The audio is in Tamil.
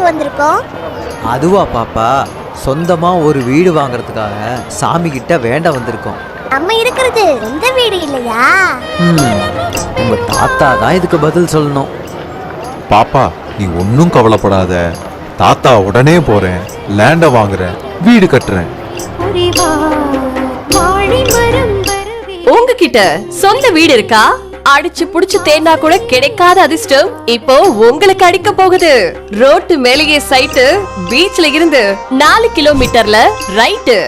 வந்திருக்கோம். அதுவா பாப்பா, சொந்தமா ஒரு வீடு வாங்குறதுக்காக சாமி கிட்ட வேண்ட வந்திருக்கோம். நம்ம இருக்கிறது சொந்த வீடு இல்லையா? உங்க தாத்தா தான் இதுக்கு பதில் சொல்லணும். பாப்பா, நீ ஒன்னும் கவலைப்படாத. தாத்தா உடனே போறேன், லேண்ட வாங்குறேன், வீடு கட்டுறேன். உங்ககிட்ட சொந்த வீடு இருக்கா? அடிச்சு புடிச்சு தேனா கூட கிடைக்காத அதிர்ஷ்டம் இப்போ உங்களுக்கு அடிக்க போகுது. ரோட்டு மேலேயே சைட்டு, பீச்ல இருந்து 4 கிலோமீட்டர்ல ரைட்டு.